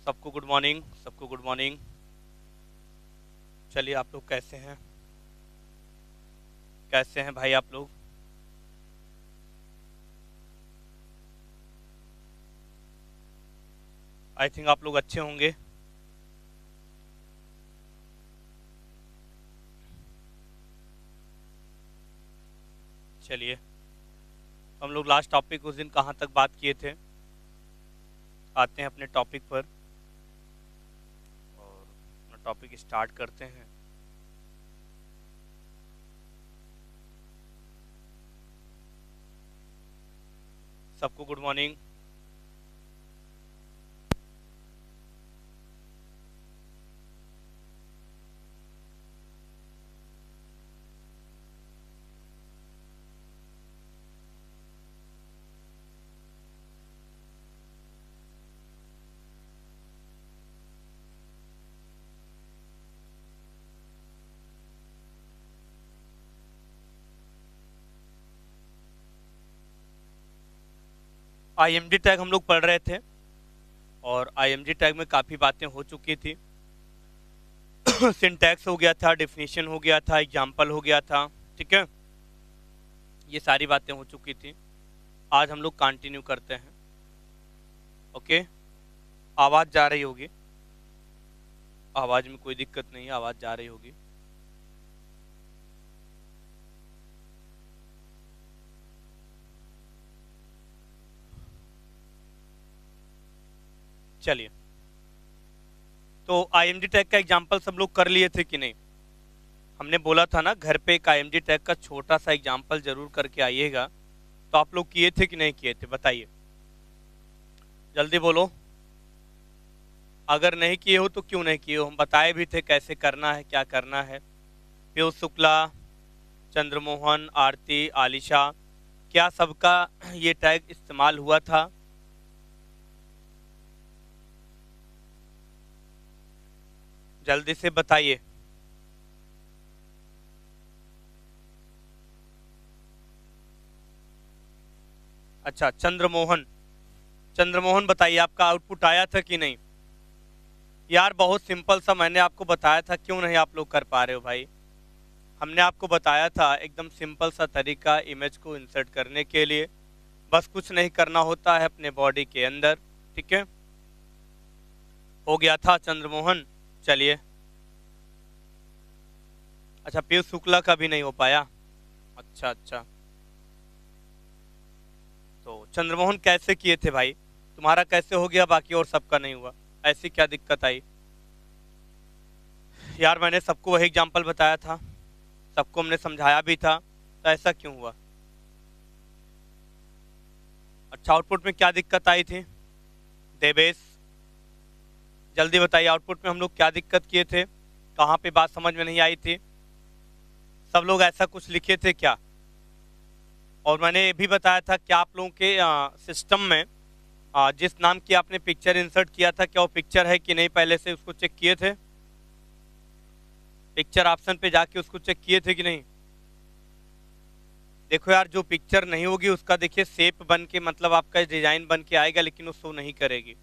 सबको good morning, सबको good morning. चलिए, आप लोग कैसे हैं? कैसे हैं भाई आप लोग? आई थिंक आप लोग अच्छे होंगे। चलिए, हम लोग लास्ट टॉपिक उस दिन कहाँ तक बात किए थे, आते हैं अपने टॉपिक पर और अपना टॉपिक स्टार्ट करते हैं। सबको गुड मॉर्निंग। आईएमडी टैग हम लोग पढ़ रहे थे और आईएमडी टैग में काफ़ी बातें हो चुकी थी। सिंटैक्स हो गया था, डेफिनेशन हो गया था, एग्जाम्पल हो गया था। ठीक है, ये सारी बातें हो चुकी थी। आज हम लोग कंटिन्यू करते हैं। ओके, आवाज़ जा रही होगी, आवाज़ में कोई दिक्कत नहीं है, आवाज़ जा रही होगी। चलिए, तो आईएमडी टैग का एग्जाम्पल सब लोग कर लिए थे कि नहीं? हमने बोला था ना, घर पे एक आईएमडी टैग का छोटा सा एग्जाम्पल जरूर करके आइएगा। तो आप लोग किए थे कि नहीं किए थे, बताइए, जल्दी बोलो। अगर नहीं किए हो तो क्यों नहीं किए हो? हम बताए भी थे कैसे करना है, क्या करना है। पीयूष शुक्ला, चंद्रमोहन, आरती, आलिशा, क्या सबका ये टैग इस्तेमाल हुआ था? जल्दी से बताइए। अच्छा, चंद्रमोहन, चंद्रमोहन बताइए, आपका आउटपुट आया था कि नहीं? यार बहुत सिंपल सा मैंने आपको बताया था, क्यों नहीं आप लोग कर पा रहे हो भाई? हमने आपको बताया था एकदम सिंपल सा तरीका इमेज को इंसर्ट करने के लिए। बस कुछ नहीं करना होता है अपने बॉडी के अंदर। ठीक है, हो गया था चंद्रमोहन। चलिए, अच्छा पीयूष शुक्ला का भी नहीं हो पाया। अच्छा अच्छा, तो चंद्रमोहन कैसे किए थे भाई? तुम्हारा कैसे हो गया, बाकी और सबका नहीं हुआ? ऐसी क्या दिक्कत आई? यार मैंने सबको वही एग्जाम्पल बताया था, सबको हमने समझाया भी था, तो ऐसा क्यों हुआ? अच्छा, आउटपुट में क्या दिक्कत आई थी? देवेश, जल्दी बताइए, आउटपुट में हम लोग क्या दिक्कत किए थे? कहाँ पे बात समझ में नहीं आई थी? सब लोग ऐसा कुछ लिखे थे क्या? और मैंने ये भी बताया था कि आप लोगों के सिस्टम में जिस नाम की आपने पिक्चर इंसर्ट किया था, क्या वो पिक्चर है कि नहीं, पहले से उसको चेक किए थे? पिक्चर ऑप्शन पे जाके उसको चेक किए थे कि नहीं? देखो यार, जो पिक्चर नहीं होगी उसका देखिए शेप बन के, मतलब आपका डिजाइन बन के आएगा, लेकिन वो शो नहीं करेगी।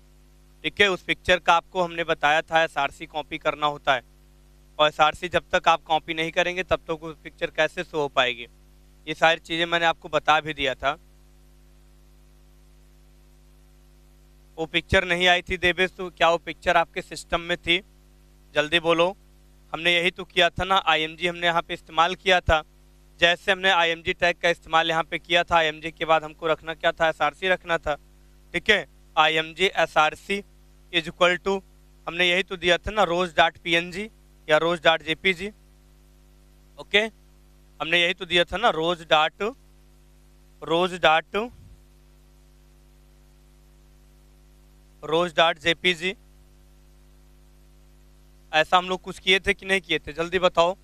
ठीक है, उस पिक्चर का आपको हमने बताया था एसआरसी कॉपी करना होता है, और एसआरसी जब तक आप कॉपी नहीं करेंगे तब तक वो पिक्चर कैसे शो हो पाएगी। ये सारी चीजें मैंने आपको बता भी दिया था। वो पिक्चर नहीं आई थी देवेश, तो क्या वो पिक्चर आपके सिस्टम में थी? जल्दी बोलो। हमने यही तो किया था ना, आईएमजी हमने यहाँ पे इस्तेमाल किया था। जैसे हमने आईएमजी टैग का इस्तेमाल यहाँ पे किया था, आईएमजी के बाद हमको रखना क्या था? एसआरसी रखना था। ठीक है, IMG SRC is equal to, हमने यही तो दिया था ना, रोज डॉट पीएनजी या रोज डॉट जेपीजी। ओके, हमने यही तो दिया था ना, रोज डॉट जेपीजी। ऐसा हम लोग कुछ किए थे कि नहीं किए थे, जल्दी बताओ।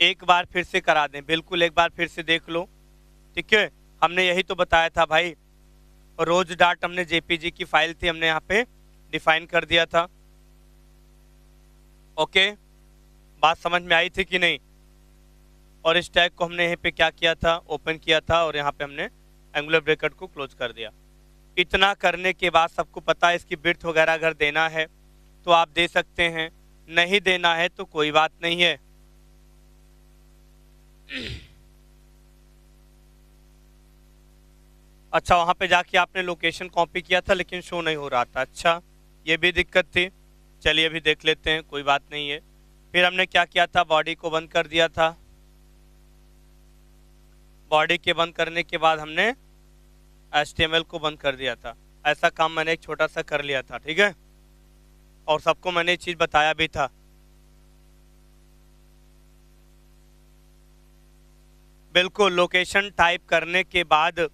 एक बार फिर से करा दें, बिल्कुल एक बार फिर से देख लो। ठीक है, हमने यही तो बताया था भाई, रोज डॉट हमने जेपीजी की फाइल थी, हमने यहाँ पे डिफाइन कर दिया था। ओके, बात समझ में आई थी कि नहीं? और इस टैग को हमने यहाँ पे क्या किया था, ओपन किया था और यहाँ पे हमने एंगुलर ब्रैकेट को क्लोज कर दिया। इतना करने के बाद सबको पता है इसकी विड्थ वगैरह अगर देना है तो आप दे सकते हैं, नहीं देना है तो कोई बात नहीं है। अच्छा, वहां पे जाके आपने लोकेशन कॉपी किया था लेकिन शो नहीं हो रहा था। अच्छा, ये भी दिक्कत थी। चलिए अभी देख लेते हैं, कोई बात नहीं है। फिर हमने क्या किया था, बॉडी को बंद कर दिया था। बॉडी के बंद करने के बाद हमने HTML को बंद कर दिया था। ऐसा काम मैंने एक छोटा सा कर लिया था, ठीक है, और सबको मैंने ये चीज बताया भी था। बिल्कुल, लोकेशन टाइप करने के बाद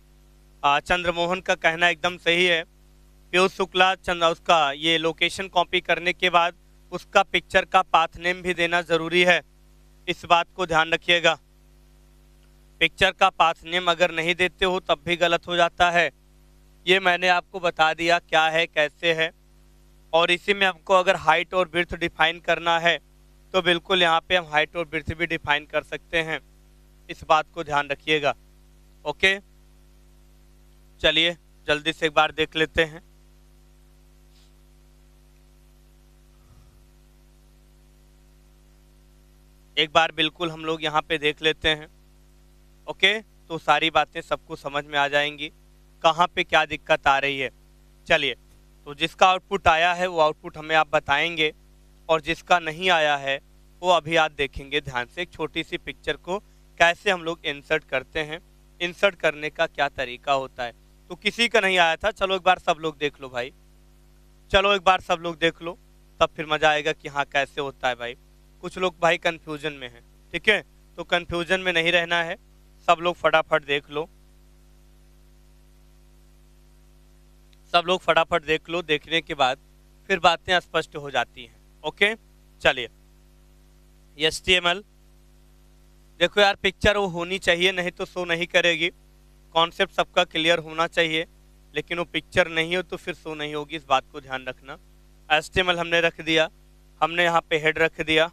चंद्रमोहन का कहना एकदम सही है। पीयूष शुक्ला उसका ये लोकेशन कॉपी करने के बाद उसका पिक्चर का पाथ नेम भी देना जरूरी है, इस बात को ध्यान रखिएगा। पिक्चर का पाथ नेम अगर नहीं देते हो तब भी गलत हो जाता है। ये मैंने आपको बता दिया क्या है कैसे है। और इसी में हमको अगर हाइट और विड्थ डिफाइन करना है तो बिल्कुल यहाँ पे हम हाइट और विड्थ भी डिफाइन कर सकते हैं, इस बात को ध्यान रखिएगा। ओके, चलिए जल्दी से एक बार देख लेते हैं। एक बार बिल्कुल हम लोग यहाँ पे देख लेते हैं। ओके, तो सारी बातें सबको समझ में आ जाएंगी कहाँ पे क्या दिक्कत आ रही है। चलिए, तो जिसका आउटपुट आया है वो आउटपुट हमें आप बताएंगे, और जिसका नहीं आया है वो अभी आप देखेंगे ध्यान से। एक छोटी सी पिक्चर को कैसे हम लोग इंसर्ट करते हैं, इंसर्ट करने का क्या तरीका होता है। तो किसी का नहीं आया था, चलो एक बार सब लोग देख लो भाई, चलो एक बार सब लोग देख लो, तब फिर मजा आएगा कि हाँ कैसे होता है भाई। कुछ लोग भाई कंफ्यूजन में हैं, ठीक है, तो कंफ्यूजन में नहीं रहना है, सब लोग फटाफट देख लो, सब लोग फटाफट देख लो। देखने के बाद फिर बातें स्पष्ट हो जाती हैं। ओके, चलिए HTML देखो यार, पिक्चर वो होनी चाहिए, नहीं तो शो नहीं करेगी। कॉन्सेप्ट सबका क्लियर होना चाहिए, लेकिन वो पिक्चर नहीं हो तो फिर शो नहीं होगी, इस बात को ध्यान रखना। HTML हमने रख दिया, हमने यहाँ पे हेड रख दिया,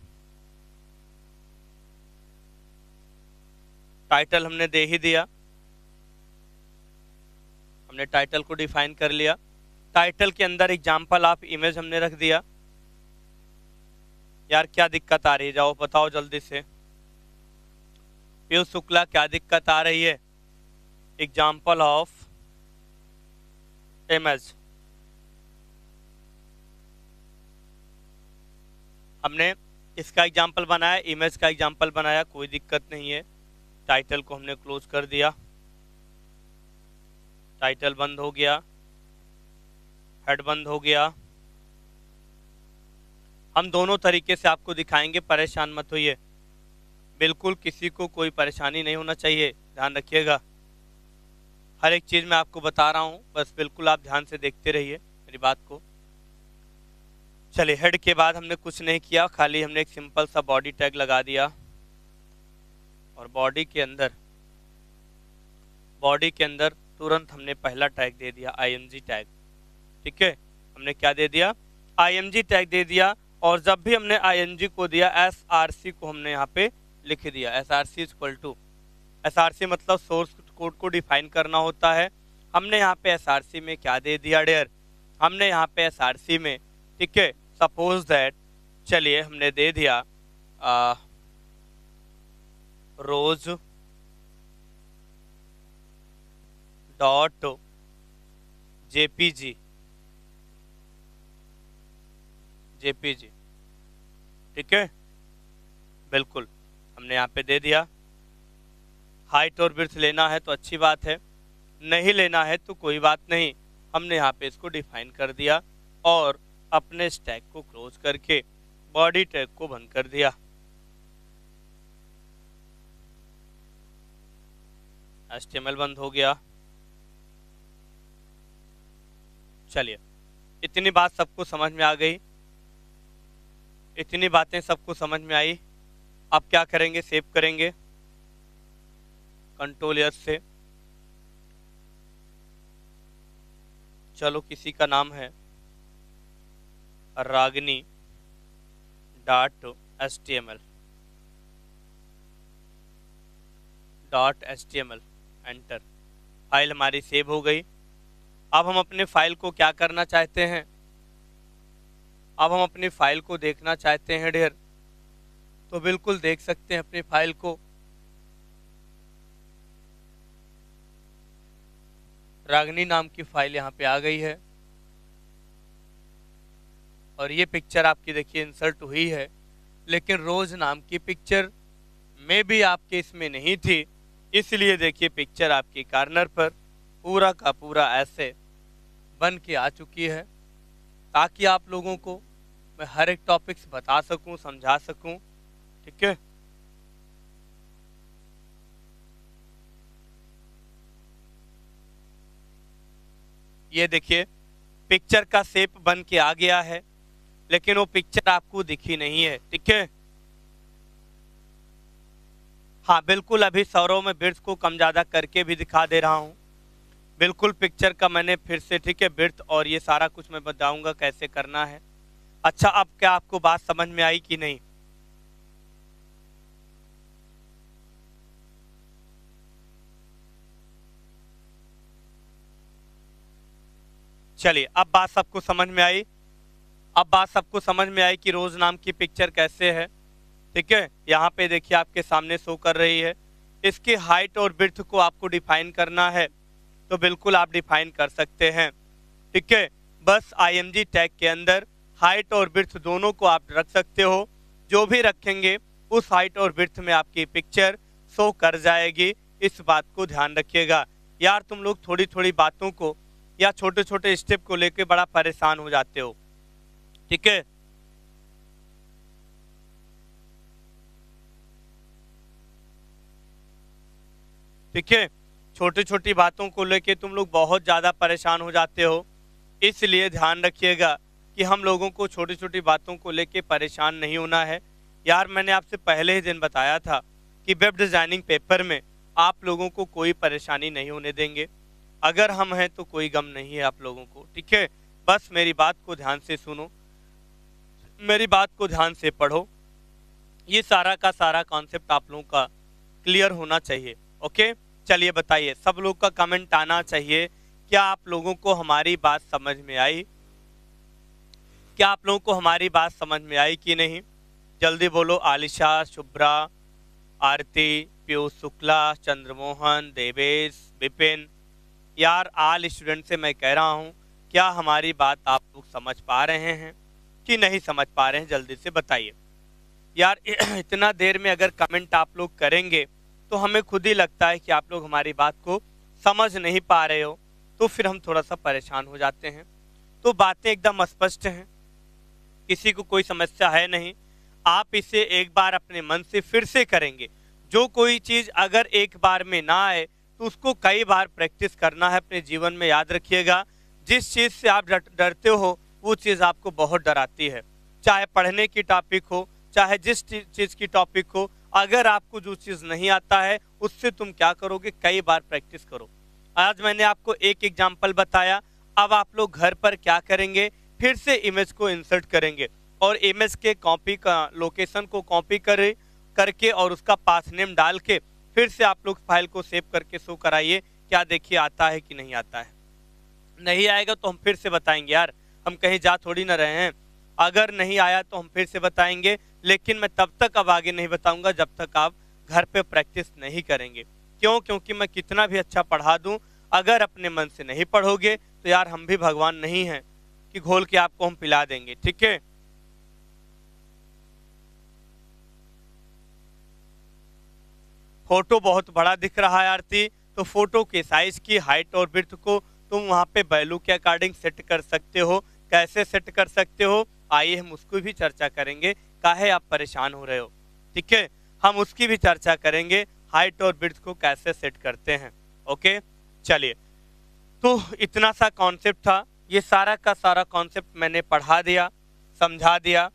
टाइटल हमने दे ही दिया, हमने टाइटल को डिफाइन कर लिया। टाइटल के अंदर एग्जाम्पल ऑफ इमेज हमने रख दिया। यार क्या दिक्कत आ रही है, जाओ बताओ जल्दी से। पीयूष शुक्ला क्या दिक्कत आ रही है, एग्जाम्पल ऑफ इमेज। हमने इसका एग्जाम्पल बनाया, इमेज का एग्जाम्पल बनाया, कोई दिक्कत नहीं है। टाइटल को हमने क्लोज कर दिया, टाइटल बंद हो गया, हेड बंद हो गया। हम दोनों तरीके से आपको दिखाएंगे, परेशान मत होइए, बिल्कुल किसी को कोई परेशानी नहीं होना चाहिए, ध्यान रखिएगा। हर एक चीज मैं आपको बता रहा हूं, बस बिल्कुल आप ध्यान से देखते रहिए मेरी बात को। चलिए, हेड के बाद हमने कुछ नहीं किया, खाली हमने एक सिंपल सा बॉडी टैग लगा दिया, और बॉडी के अंदर तुरंत हमने पहला टैग दे दिया img टैग। ठीक है, हमने क्या दे दिया, img टैग दे दिया। और जब भी हमने img को दिया, src को हमने यहाँ पे लिख दिया, src इक्वल टू, src मतलब सोर्स कोड को डिफाइन करना होता है। हमने यहाँ पे src में क्या दे दिया डियर, हमने यहाँ पे src में, ठीक है, सपोज दैट, चलिए हमने दे दिया रोज डॉट जेपीजी, ठीक है, बिल्कुल हमने यहाँ पे दे दिया। हाइट और विड्थ लेना है तो अच्छी बात है, नहीं लेना है तो कोई बात नहीं। हमने यहाँ पे इसको डिफाइन कर दिया और अपने स्टैक को क्लोज करके बॉडी टैग को बंद कर दिया। HTML बंद हो गया। चलिए, इतनी बात सबको समझ में आ गई, इतनी बातें सबको समझ में आई। अब क्या करेंगे, सेव करेंगे Ctrl+S से। चलो, किसी का नाम है Ragini .html, dot HTML, enter. File हमारी सेव हो गई। अब हम अपने फाइल को क्या करना चाहते हैं, अब हम अपनी फाइल को देखना चाहते हैं डियर, तो बिल्कुल देख सकते हैं अपनी फाइल को। रागनी नाम की फाइल यहाँ पे आ गई है और ये पिक्चर आपकी देखिए इंसर्ट हुई है, लेकिन रोज नाम की पिक्चर में भी आपके इसमें नहीं थी, इसलिए देखिए पिक्चर आपकी कॉर्नर पर पूरा का पूरा ऐसे बन के आ चुकी है, ताकि आप लोगों को मैं हर एक टॉपिक्स बता सकूं, समझा सकूं। ठीक है, ये देखिए पिक्चर का शेप बन के आ गया है, लेकिन वो पिक्चर आपको दिखी नहीं है। ठीक है, हाँ बिल्कुल, अभी सौरव में बिर्थ को कम ज़्यादा करके भी दिखा दे रहा हूँ। बिल्कुल पिक्चर का मैंने फिर से, ठीक है, बिर्थ और ये सारा कुछ मैं बताऊंगा कैसे करना है। अच्छा, अब क्या आपको बात समझ में आई कि नहीं? चलिए, अब बात सबको समझ में आई, अब बात सबको समझ में आई कि रोज नाम की पिक्चर कैसे है। ठीक है, यहाँ पे देखिए आपके सामने शो कर रही है। इसकी हाइट और बिर्थ को आपको डिफाइन करना है, तो बिल्कुल आप डिफाइन कर सकते हैं। ठीक है, बस IMG टैग के अंदर हाइट और बिर्थ दोनों को आप रख सकते हो। जो भी रखेंगे उस हाइट और बिर्थ में आपकी पिक्चर शो कर जाएगी, इस बात को ध्यान रखिएगा। यार तुम लोग थोड़ी थोड़ी बातों को या छोटे छोटे स्टेप को लेके बड़ा परेशान हो जाते हो। ठीक है, ठीक है, छोटी छोटी बातों को लेके तुम लोग बहुत ज़्यादा परेशान हो जाते हो, इसलिए ध्यान रखिएगा कि हम लोगों को छोटी छोटी बातों को लेके परेशान नहीं होना है। यार मैंने आपसे पहले ही दिन बताया था कि वेब डिज़ाइनिंग पेपर में आप लोगों को कोई परेशानी नहीं होने देंगे। अगर हम हैं तो कोई गम नहीं है आप लोगों को। ठीक है, बस मेरी बात को ध्यान से सुनो, मेरी बात को ध्यान से पढ़ो, ये सारा का सारा कॉन्सेप्ट आप लोगों का क्लियर होना चाहिए। ओके, चलिए बताइए, सब लोग का कमेंट आना चाहिए, क्या आप लोगों को हमारी बात समझ में आई? क्या आप लोगों को हमारी बात समझ में आई कि नहीं? जल्दी बोलो। आलिशा, शुभ्रा, आरती, पीयूष शुक्ला, चंद्रमोहन, देवेश, विपिन, यार आल स्टूडेंट से मैं कह रहा हूँ, क्या हमारी बात आप लोग समझ पा रहे हैं कि नहीं समझ पा रहे हैं? जल्दी से बताइए यार। इतना देर में अगर कमेंट आप लोग करेंगे तो हमें खुद ही लगता है कि आप लोग हमारी बात को समझ नहीं पा रहे हो, तो फिर हम थोड़ा सा परेशान हो जाते हैं। तो बातें एकदम स्पष्ट हैं, किसी को कोई समस्या है नहीं। आप इसे एक बार अपने मन से फिर से करेंगे। जो कोई चीज़ अगर एक बार में ना आए तो उसको कई बार प्रैक्टिस करना है अपने जीवन में। याद रखिएगा, जिस चीज़ से आप डरते हो वो चीज़ आपको बहुत डराती है, चाहे पढ़ने की टॉपिक हो, चाहे जिस चीज़ की टॉपिक हो। अगर आपको जो चीज़ नहीं आता है उससे तुम क्या करोगे, कई बार प्रैक्टिस करो। आज मैंने आपको एक एग्जाम्पल बताया, अब आप लोग घर पर क्या करेंगे, फिर से इमेज को इंसर्ट करेंगे और इमेज के कॉपी का लोकेशन को कॉपी करके और उसका पाथ नेम डाल के फिर से आप लोग फाइल को सेव करके शो कराइए। क्या देखिए आता है कि नहीं आता है? नहीं आएगा तो हम फिर से बताएंगे यार, हम कहीं जा थोड़ी ना रहे हैं। अगर नहीं आया तो हम फिर से बताएंगे, लेकिन मैं तब तक अब आगे नहीं बताऊंगा जब तक आप घर पे प्रैक्टिस नहीं करेंगे। क्यों? क्योंकि मैं कितना भी अच्छा पढ़ा दूं, अगर अपने मन से नहीं पढ़ोगे तो यार हम भी भगवान नहीं हैं कि घोल के आपको हम पिला देंगे। ठीक है, फोटो बहुत बड़ा दिख रहा है आरती, तो फोटो के साइज की हाइट और विड्थ को तुम वहां पे वैल्यू के अकॉर्डिंग सेट कर सकते हो। कैसे सेट कर सकते हो, आइए हम उसको भी चर्चा करेंगे। काहे आप परेशान हो रहे हो? ठीक है, हम उसकी भी चर्चा करेंगे, हाइट और विड्थ को कैसे सेट करते हैं। ओके, चलिए, तो इतना सा कॉन्सेप्ट था, ये सारा का सारा कॉन्सेप्ट मैंने पढ़ा दिया, समझा दिया,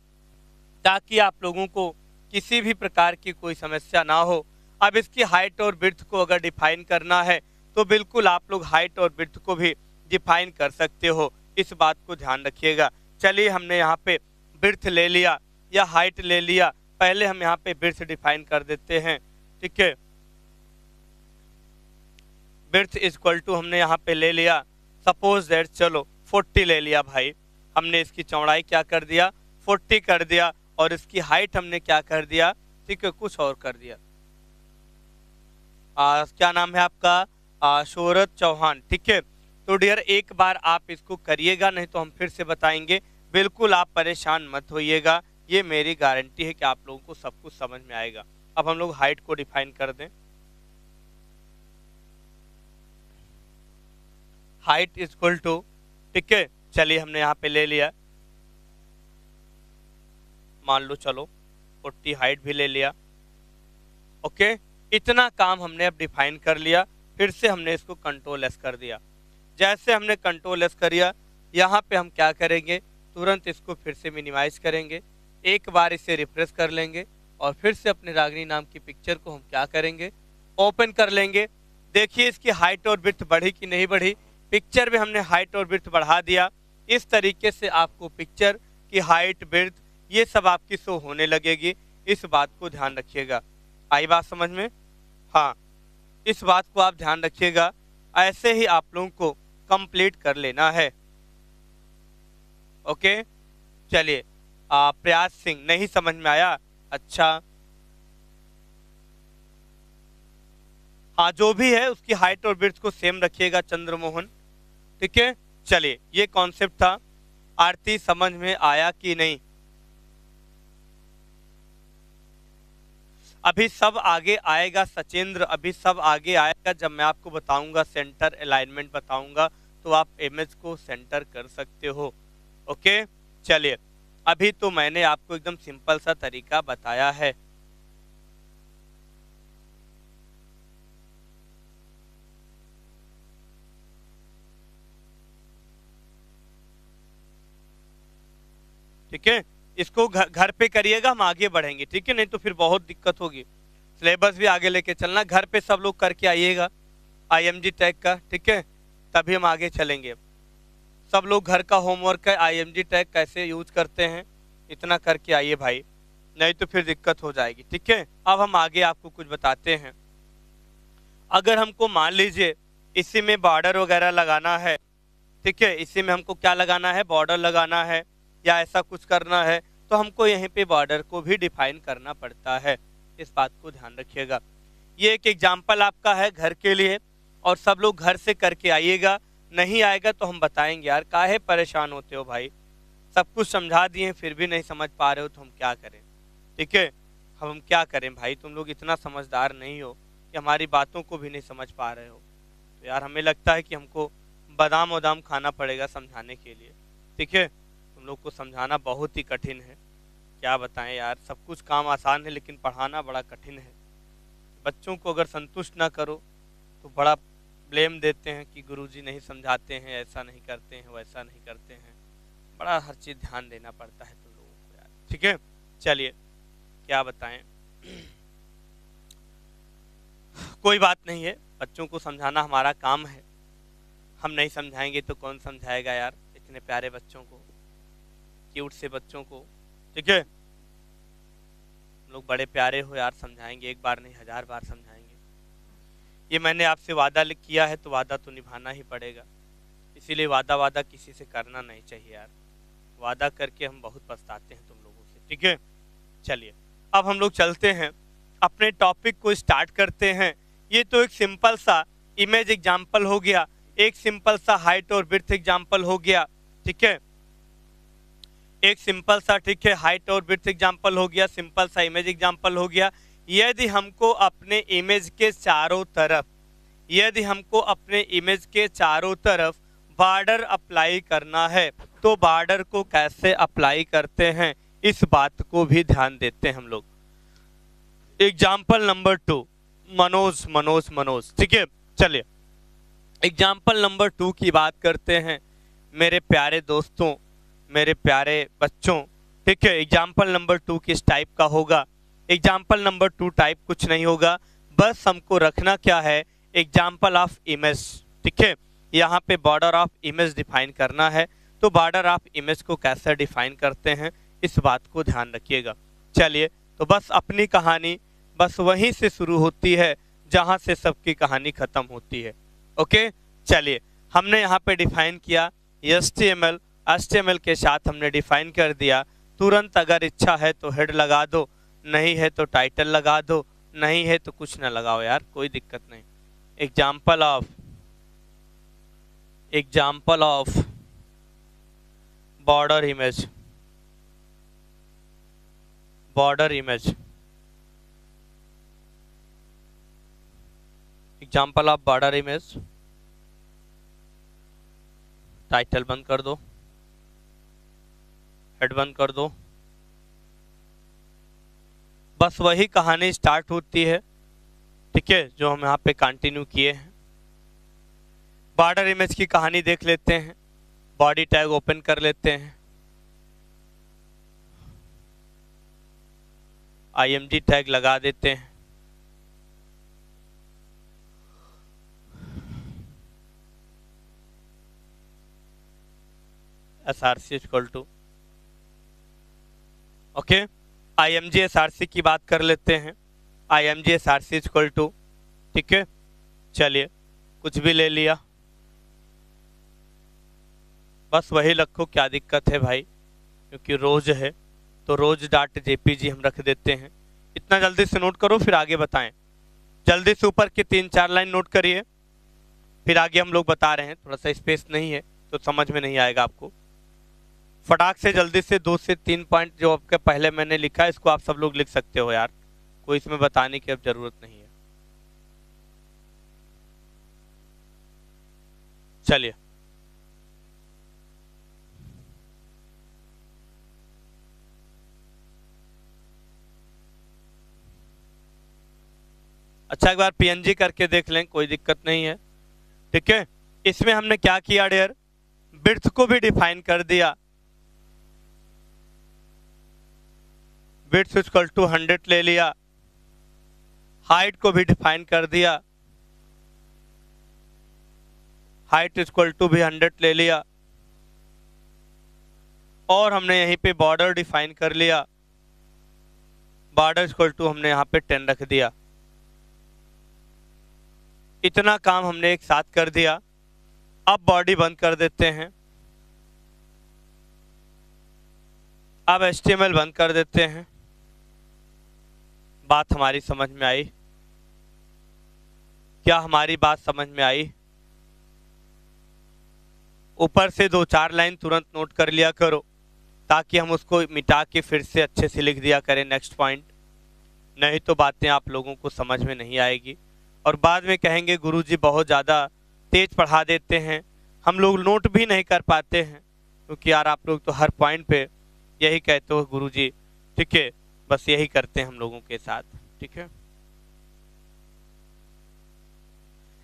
ताकि आप लोगों को किसी भी प्रकार की कोई समस्या ना हो। अब इसकी हाइट और विड्थ को अगर डिफाइन करना है तो बिल्कुल आप लोग हाइट और विड्थ को भी डिफाइन कर सकते हो, इस बात को ध्यान रखिएगा। चलिए, हमने यहाँ पे विड्थ ले लिया या हाइट ले लिया, पहले हम यहाँ पे विड्थ डिफाइन कर देते हैं। ठीक है, विड्थ इक्वल टू हमने यहाँ पे ले लिया सपोज दैट, चलो 40 ले लिया भाई, हमने इसकी चौड़ाई क्या कर दिया 40 कर दिया, और इसकी हाइट हमने क्या कर दिया, ठीक है, कुछ और कर दिया। क्या नाम है आपका, शोहरत चौहान, ठीक है। तो डियर एक बार आप इसको करिएगा, नहीं तो हम फिर से बताएंगे, बिल्कुल आप परेशान मत होइएगा, ये मेरी गारंटी है कि आप लोगों को सब कुछ समझ में आएगा। अब हम लोग हाइट को डिफाइन कर दें। हाइट इक्वल टू, ठीक है, चलिए हमने यहाँ पे ले लिया, मान लो चलो 40 हाइट भी ले लिया, ओके। इतना काम हमने अब डिफाइन कर लिया, फिर से हमने इसको कंट्रोल एस कर दिया। जैसे हमने कंट्रोल एस करिया, यहाँ पे हम क्या करेंगे, तुरंत इसको फिर से मिनिमाइज करेंगे, एक बार इसे रिफ्रेश कर लेंगे, और फिर से अपने रागिनी नाम की पिक्चर को हम क्या करेंगे, ओपन कर लेंगे। देखिए इसकी हाइट और विड्थ बढ़ी कि नहीं बढ़ी, पिक्चर में हमने हाइट और विड्थ बढ़ा दिया। इस तरीके से आपको पिक्चर की हाइट विड्थ ये सब आपकी शो होने लगेगी, इस बात को ध्यान रखिएगा। आई बात समझ में? हाँ, इस बात को आप ध्यान रखिएगा, ऐसे ही आप लोगों को कंप्लीट कर लेना है, ओके। चलिए प्रयास सिंह, नहीं समझ में आया, अच्छा हाँ, जो भी है उसकी हाइट और विड्थ को सेम रखिएगा चंद्रमोहन, ठीक है। चलिए ये कॉन्सेप्ट था, आरती समझ में आया कि नहीं? अभी सब आगे आएगा सचेंद्र, अभी सब आगे आएगा जब मैं आपको बताऊंगा, सेंटर अलाइनमेंट बताऊंगा, तो आप इमेज को सेंटर कर सकते हो, ओके। चलिए अभी तो मैंने आपको एकदम सिंपल सा तरीका बताया है। ठीक है, इसको घर पे करिएगा, हम आगे बढ़ेंगे, ठीक है, नहीं तो फिर बहुत दिक्कत होगी। सिलेबस भी आगे लेके चलना, घर पे सब लोग करके आइएगा आईएमजी टैग का, ठीक है, तभी हम आगे चलेंगे। सब लोग घर का होमवर्क है, आईएमजी टैग कैसे यूज करते हैं इतना करके आइए भाई, नहीं तो फिर दिक्कत हो जाएगी, ठीक है। अब हम आगे आपको कुछ बताते हैं। अगर हमको मान लीजिए इसी में बॉर्डर वगैरह लगाना है, ठीक है, इसी में हमको क्या लगाना है, बॉर्डर लगाना है या ऐसा कुछ करना है, तो हमको यहीं पे बॉर्डर को भी डिफाइन करना पड़ता है, इस बात को ध्यान रखिएगा। ये एक एग्जाम्पल आपका है घर के लिए, और सब लोग घर से करके आइएगा, नहीं आएगा तो हम बताएंगे। यार काहे परेशान होते हो भाई, सब कुछ समझा दिए फिर भी नहीं समझ पा रहे हो तो हम क्या करें, ठीक है, हम क्या करें भाई, तुम लोग इतना समझदार नहीं हो कि हमारी बातों को भी नहीं समझ पा रहे हो, तो यार हमें लगता है कि हमको बादाम वादाम खाना पड़ेगा समझाने के लिए, ठीक है। तुम लोग को समझाना बहुत ही कठिन है, क्या बताएं यार, सब कुछ काम आसान है लेकिन पढ़ाना बड़ा कठिन है। बच्चों को अगर संतुष्ट ना करो तो बड़ा ब्लेम देते हैं कि गुरुजी नहीं समझाते हैं, ऐसा नहीं करते हैं, वैसा नहीं करते हैं, बड़ा हर चीज़ ध्यान देना पड़ता है तुम लोगों को यार, ठीक है। चलिए क्या बताएं, कोई बात नहीं है, बच्चों को समझाना हमारा काम है, हम नहीं समझाएंगे तो कौन समझाएगा यार, इतने प्यारे बच्चों को, क्यूट से बच्चों को, ठीक है। लोग बड़े प्यारे हो यार, समझाएंगे, एक बार नहीं 1000 बार समझाएंगे। ये मैंने आपसे वादा किया है तो वादा तो निभाना ही पड़ेगा, इसीलिए वादा किसी से करना नहीं चाहिए यार, वादा करके हम बहुत पछताते हैं तुम लोगों से, ठीक है। चलिए अब हम लोग चलते हैं अपने टॉपिक को स्टार्ट करते हैं। ये तो एक सिंपल सा इमेज एग्जाम्पल हो गया, एक सिंपल सा हाइट और विड्थ एग्जाम्पल हो गया, ठीक है, एक सिंपल सा, ठीक है, हाइट और विड्थ एग्जाम्पल हो गया, सिंपल सा इमेज एग्जाम्पल हो गया। यदि हमको अपने इमेज के चारों तरफ, यदि हमको अपने इमेज के चारों तरफ बॉर्डर अप्लाई करना है तो बॉर्डर को कैसे अप्लाई करते हैं इस बात को भी ध्यान देते हैं हम लोग। एग्जाम्पल नंबर 2, मनोज, ठीक है। चलिए एग्जाम्पल नंबर 2 की बात करते हैं मेरे प्यारे दोस्तों, मेरे प्यारे बच्चों, ठीक है। एग्जाम्पल नंबर 2 किस टाइप का होगा, एग्जाम्पल नंबर 2 टाइप कुछ नहीं होगा, बस हमको रखना क्या है, एग्जाम्पल ऑफ इमेज, ठीक है। यहाँ पे बॉर्डर ऑफ इमेज डिफाइन करना है, तो बॉर्डर ऑफ इमेज को कैसे डिफाइन करते हैं इस बात को ध्यान रखिएगा। चलिए तो बस अपनी कहानी बस वहीं से शुरू होती है जहाँ से सबकी कहानी खत्म होती है, ओके, चलिए हमने यहाँ पे डिफाइन किया HTML, HTML के साथ हमने डिफाइन कर दिया। तुरंत अगर इच्छा है तो हेड लगा दो, नहीं है तो टाइटल लगा दो, नहीं है तो कुछ ना लगाओ यार, कोई दिक्कत नहीं। Example of border image, example of border image, title बंद कर दो, हेड बंद कर दो। बस वही कहानी स्टार्ट होती है, ठीक है, जो हम यहाँ पे कंटिन्यू किए हैं। बॉर्डर इमेज की कहानी देख लेते हैं। बॉडी टैग ओपन कर लेते हैं, IMG टैग लगा देते हैं, SRC equal to, okay, IMG SRC की बात कर लेते हैं। IMG SRC इक्वल टू, ठीक है, चलिए कुछ भी ले लिया, बस वही रखो, क्या दिक्कत है भाई, क्योंकि रोज है तो रोज डॉट JPG हम रख देते हैं। इतना जल्दी से नोट करो फिर आगे बताएं। जल्दी से ऊपर की 3-4 लाइन नोट करिए, फिर आगे हम लोग बता रहे हैं। थोड़ा सा स्पेस नहीं है तो समझ में नहीं आएगा आपको। फटाक से जल्दी से 2 से 3 पॉइंट जो आपके पहले मैंने लिखा है इसको आप सब लोग लिख सकते हो यार, कोई इसमें बताने की अब जरूरत नहीं है। चलिए अच्छा, एक बार PNG करके देख लें, कोई दिक्कत नहीं है, ठीक है। इसमें हमने क्या किया डियर, विड्थ को भी डिफाइन कर दिया, विड्थ इक्वल टू 100 ले लिया, हाइट को भी डिफाइन कर दिया, हाइट इक्वल टू भी 100 ले लिया, और हमने यहीं पे बॉर्डर डिफाइन कर लिया, बॉर्डर इक्वल टू हमने यहाँ पे 10 रख दिया। इतना काम हमने एक साथ कर दिया। अब बॉडी बंद कर देते हैं, अब HTML बंद कर देते हैं। बात हमारी समझ में आई? क्या हमारी बात समझ में आई? ऊपर से 2-4 लाइन तुरंत नोट कर लिया करो ताकि हम उसको मिटा के फिर से अच्छे से लिख दिया करें नेक्स्ट पॉइंट, नहीं तो बातें आप लोगों को समझ में नहीं आएगी और बाद में कहेंगे गुरुजी बहुत ज़्यादा तेज पढ़ा देते हैं, हम लोग नोट भी नहीं कर पाते हैं, क्योंकि यार आप लोग तो हर पॉइंट पे यही कहते हो गुरुजी, ठीक है, बस यही करते हैं हम लोगों के साथ, ठीक है।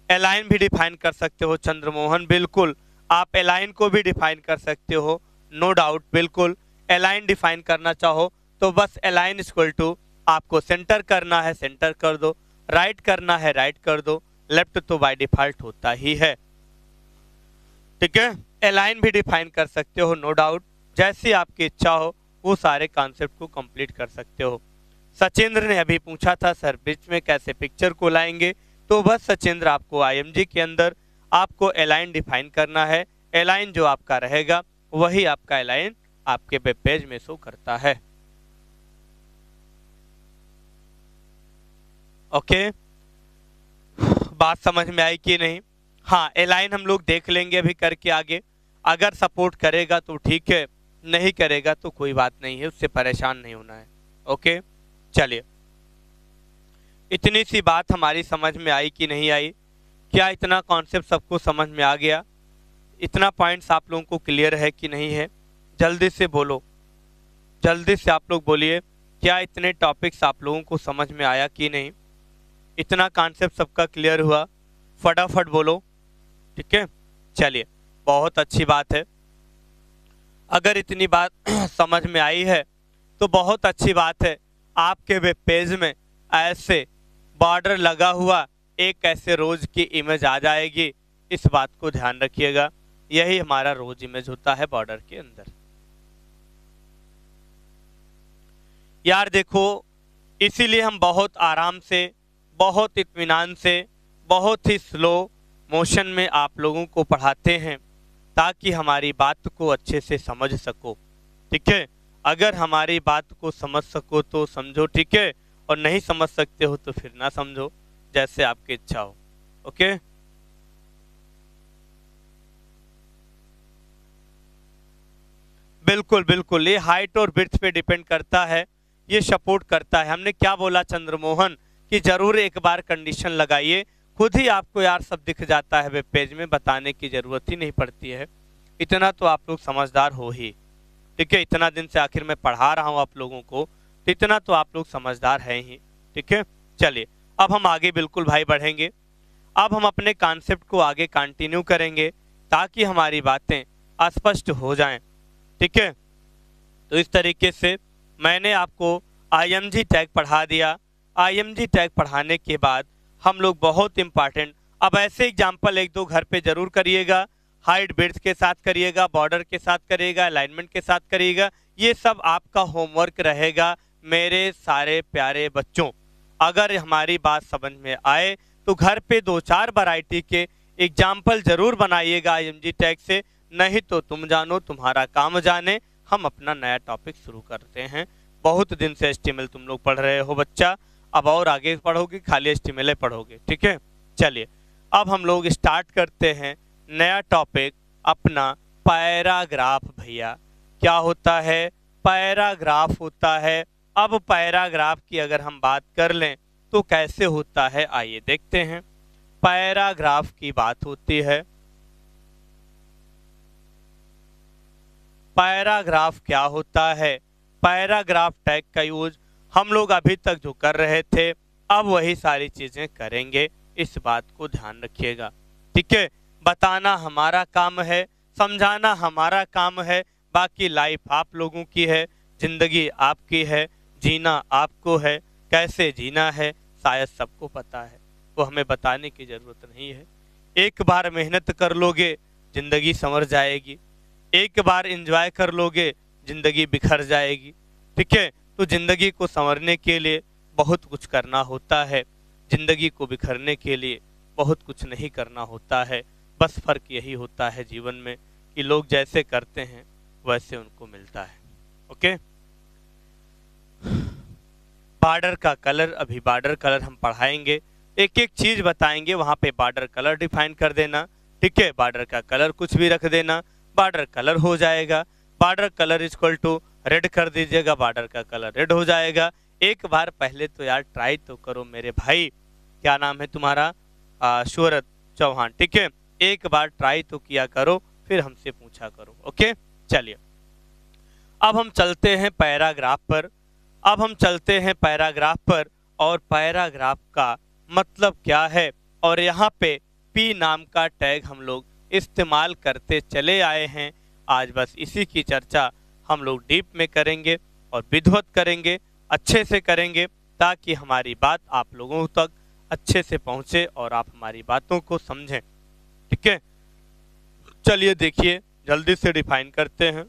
अलाइन भी डिफाइन कर सकते हो चंद्रमोहन, बिल्कुल आप अलाइन को भी डिफाइन कर सकते हो, नो डाउट, बिल्कुल। अलाइन डिफाइन करना चाहो तो बस अलाइन इक्वल टू आपको सेंटर करना है सेंटर कर दो, राइट करना है राइट कर दो, लेफ्ट तो बाय डिफॉल्ट होता ही है, ठीक है। अलाइन भी डिफाइन कर सकते हो, नो डाउट, जैसी आपकी इच्छा हो वो सारे कॉन्सेप्ट को कंप्लीट कर सकते हो। सचिंद्र ने अभी पूछा था सर बीच में कैसे पिक्चर को लाएंगे, तो बस सचिंद्र आपको IMG के अंदर आपको अलाइन डिफाइन करना है, अलाइन जो आपका रहेगा वही आपका अलाइन आपके वेब पेज में शो करता है, ओके। बात समझ में आई कि नहीं? हाँ, अलाइन हम लोग देख लेंगे अभी करके आगे, अगर सपोर्ट करेगा तो ठीक है, नहीं करेगा तो कोई बात नहीं है, उससे परेशान नहीं होना है, ओके। चलिए, इतनी सी बात हमारी समझ में आई कि नहीं आई? क्या इतना कॉन्सेप्ट सबको समझ में आ गया? इतना पॉइंट्स आप लोगों को क्लियर है कि नहीं है? जल्दी से बोलो, जल्दी से आप लोग बोलिए, क्या इतने टॉपिक्स आप लोगों को समझ में आया कि नहीं? इतना कॉन्सेप्ट सबका क्लियर हुआ? फटाफट बोलो, ठीक है। चलिए, बहुत अच्छी बात है, अगर इतनी बात समझ में आई है तो बहुत अच्छी बात है। आपके वेब पेज में ऐसे बॉर्डर लगा हुआ एक ऐसे रोज की इमेज आ जाएगी, इस बात को ध्यान रखिएगा, यही हमारा रोज इमेज होता है बॉर्डर के अंदर। यार देखो, इसीलिए हम बहुत आराम से, बहुत इत्मीनान से, बहुत ही स्लो, मोशन में आप लोगों को पढ़ाते हैं ताकि हमारी बात को अच्छे से समझ सको। ठीक है, अगर हमारी बात को समझ सको तो समझो, ठीक है, और नहीं समझ सकते हो तो फिर ना समझो, जैसे आपकी इच्छा हो। ओके, बिल्कुल बिल्कुल, ये हाइट और विड्थ पे डिपेंड करता है, ये सपोर्ट करता है। हमने क्या बोला चंद्रमोहन कि जरूर एक बार कंडीशन लगाइए, खुद ही आपको यार सब दिख जाता है वेब पेज में, बताने की जरूरत ही नहीं पड़ती है। इतना तो आप लोग समझदार हो ही, ठीक है, इतना दिन से आखिर मैं पढ़ा रहा हूँ आप लोगों को, तो इतना तो आप लोग समझदार हैं ही। ठीक है, चलिए अब हम आगे बिल्कुल भाई बढ़ेंगे। अब हम अपने कॉन्सेप्ट को आगे कंटिन्यू करेंगे ताकि हमारी बातें स्पष्ट हो जाएं। ठीक है, तो इस तरीके से मैंने आपको आईएमजी टैग पढ़ा दिया। आईएमजी टैग पढ़ाने के बाद हम लोग बहुत इंपॉर्टेंट, अब ऐसे एग्जाम्पल एक दो घर पे जरूर करिएगा, हाइट विड्थ के साथ करिएगा, बॉर्डर के साथ करिएगा, अलाइनमेंट के साथ करिएगा, ये सब आपका होमवर्क रहेगा मेरे सारे प्यारे बच्चों। अगर हमारी बात समझ में आए तो घर पे दो चार वैरायटी के एग्जाम्पल जरूर बनाइएगा आईएमजी टैग से, नहीं तो तुम जानो तुम्हारा काम जाने। हम अपना नया टॉपिक शुरू करते हैं। बहुत दिन से एचटीएमएल तुम लोग पढ़ रहे हो बच्चा, अब और आगे पढ़ोगे, खाली एचटीएमएल पढ़ोगे। ठीक है, चलिए अब हम लोग स्टार्ट करते हैं नया टॉपिक अपना, पैराग्राफ। भैया क्या होता है? पैराग्राफ होता है। अब पैराग्राफ की अगर हम बात कर लें तो कैसे होता है, आइए देखते हैं। पैराग्राफ की बात होती है, पैराग्राफ क्या होता है? पैराग्राफ टैग का यूज हम लोग अभी तक जो कर रहे थे अब वही सारी चीजें करेंगे, इस बात को ध्यान रखिएगा। ठीक है, बताना हमारा काम है, समझाना हमारा काम है, बाकी लाइफ आप लोगों की है, जिंदगी आपकी है, जीना आपको है, कैसे जीना है शायद सबको पता है, वो हमें बताने की जरूरत नहीं है। एक बार मेहनत कर लोगे जिंदगी संवर जाएगी, एक बार एंजॉय कर लोगे जिंदगी बिखर जाएगी। ठीक है, तो जिंदगी को संवरने के लिए बहुत कुछ करना होता है, जिंदगी को बिखरने के लिए बहुत कुछ नहीं करना होता है। बस फर्क यही होता है जीवन में कि लोग जैसे करते हैं वैसे उनको मिलता है। ओके, बॉर्डर का कलर, अभी बॉर्डर कलर हम पढ़ाएंगे, एक एक चीज बताएंगे, वहां पे बॉर्डर कलर डिफाइन कर देना। ठीक है, बॉर्डर का कलर कुछ भी रख देना, बॉर्डर कलर हो जाएगा। Border colour equal to red कर दीजिएगा, बॉर्डर का कलर रेड हो जाएगा। एक बार पहले तो यार ट्राई तो करो मेरे भाई, क्या नाम है तुम्हारा? शोहरत चौहान। ठीक है, एक बार ट्राई तो किया करो, फिर हमसे पूछा करो। ओके, चलिए अब हम चलते हैं पैराग्राफ पर। अब हम चलते हैं पैराग्राफ पर, और पैराग्राफ का मतलब क्या है, और यहाँ पे पी नाम का टैग हम लोग इस्तेमाल करते चले आए हैं। आज बस इसी की चर्चा हम लोग डीप में करेंगे और विधिवत करेंगे, अच्छे से करेंगे, ताकि हमारी बात आप लोगों तक अच्छे से पहुंचे और आप हमारी बातों को समझें। ठीक है, चलिए देखिए जल्दी से डिफाइन करते हैं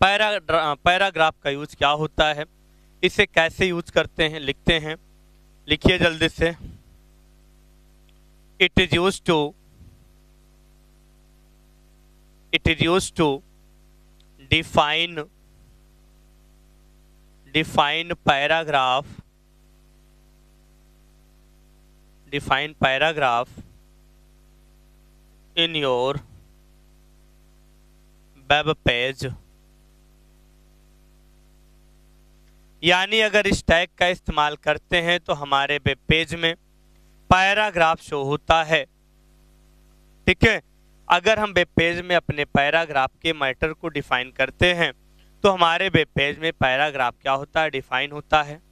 पैराग्राफ का यूज क्या होता है, इसे कैसे यूज करते हैं, लिखते हैं, लिखिए जल्दी से। It is use to define paragraph in your web page। यानी अगर इस टैग का इस्तेमाल करते हैं तो हमारे वेब पेज में पैराग्राफ शो होता है। ठीक है, अगर हम वेब पेज में अपने पैराग्राफ के मैटर को डिफाइन करते हैं तो हमारे वेब पेज में पैराग्राफ क्या होता है? डिफाइन होता है।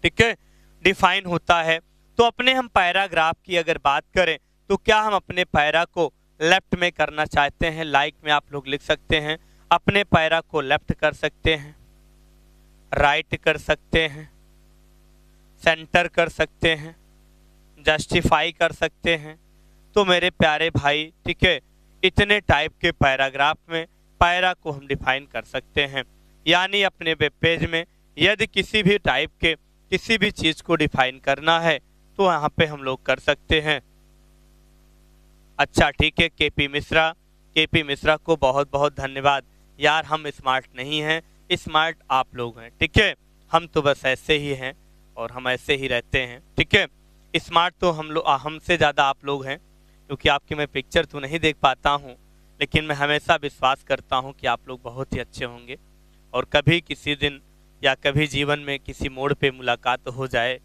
ठीक है, डिफाइन होता है। तो अपने हम पैराग्राफ की अगर बात करें तो क्या हम अपने पैरा को लेफ्ट में करना चाहते हैं? लाइक में आप लोग लिख सकते हैं, अपने पैरा को लेफ्ट कर सकते हैं, राइट कर सकते हैं, सेंटर कर सकते हैं, जस्टिफाई कर सकते हैं। तो मेरे प्यारे भाई, ठीक है, इतने टाइप के पैराग्राफ में पैरा को हम डिफाइन कर सकते हैं। यानी अपने वेब पेज में यदि किसी भी टाइप के किसी भी चीज को डिफाइन करना है तो यहाँ पे हम लोग कर सकते हैं। अच्छा ठीक है, केपी मिश्रा को बहुत बहुत धन्यवाद। यार हम स्मार्ट नहीं हैं, स्मार्ट आप लोग हैं, ठीक है। हम तो बस ऐसे ही हैं और हम ऐसे ही रहते हैं, ठीक है। स्मार्ट तो हम लोग, हमसे ज़्यादा आप लोग हैं, क्योंकि आपकी मैं पिक्चर तो नहीं देख पाता हूँ, लेकिन मैं हमेशा विश्वास करता हूँ कि आप लोग बहुत ही अच्छे होंगे। और कभी किसी दिन या कभी जीवन में किसी मोड़ पे मुलाकात हो जाए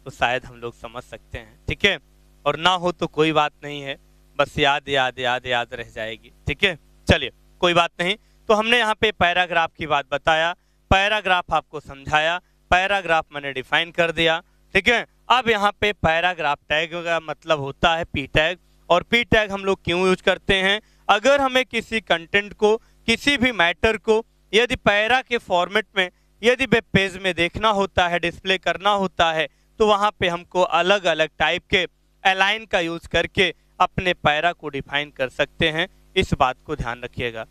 तो शायद हम लोग समझ सकते हैं, ठीक है। और ना हो तो कोई बात नहीं है, बस याद याद याद याद रह जाएगी, ठीक है। चलिए कोई बात नहीं। तो हमने यहाँ पे पैराग्राफ की बात बताया, पैराग्राफ आपको समझाया, पैराग्राफ मैंने डिफाइन कर दिया, ठीक है। अब यहाँ पे पैराग्राफ टैग का मतलब होता है पी टैग। और पी टैग हम लोग क्यों यूज करते हैं? अगर हमें किसी कंटेंट को, किसी भी मैटर को यदि पैरा के फॉर्मेट में, यदि वेब पेज में देखना होता है, डिस्प्ले करना होता है, तो वहां पे हमको अलग अलग टाइप के अलाइन का यूज करके अपने पैरा को डिफाइन कर सकते हैं। इस बात को ध्यान रखिएगा।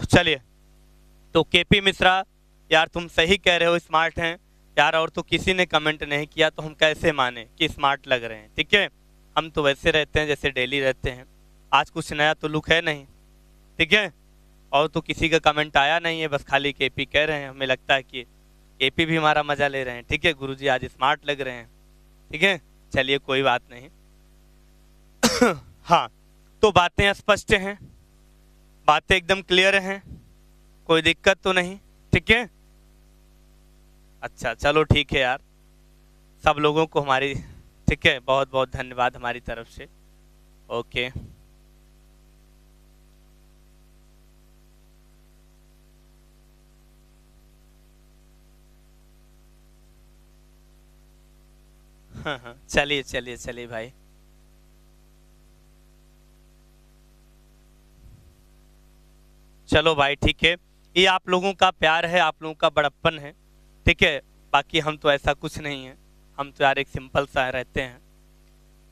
चलिए, तो केपी मिश्रा यार तुम सही कह रहे हो, स्मार्ट हैं यार। और तो किसी ने कमेंट नहीं किया तो हम कैसे माने कि स्मार्ट लग रहे हैं, ठीक है। हम तो वैसे रहते हैं जैसे डेली रहते हैं, आज कुछ नया तो लुक है नहीं, ठीक है। और तो किसी का कमेंट आया नहीं है, बस खाली केपी कह रहे हैं। हमें लगता है कि केपी भी हमारा मजा ले रहे हैं, ठीक है। गुरुजी आज स्मार्ट लग रहे हैं, ठीक है। चलिए कोई बात नहीं। हाँ, तो बातें स्पष्ट हैं, बातें एकदम क्लियर हैं, कोई दिक्कत तो नहीं, ठीक है। अच्छा चलो ठीक है यार, सब लोगों को हमारी, ठीक है, बहुत बहुत धन्यवाद हमारी तरफ से। ओके हाँ हाँ, चलिए चलिए चलिए भाई। चलो भाई ठीक है, ये आप लोगों का प्यार है, आप लोगों का बड़प्पन है, ठीक है। बाकी हम तो ऐसा कुछ नहीं है, हम तो यार एक सिंपल सा रहते हैं,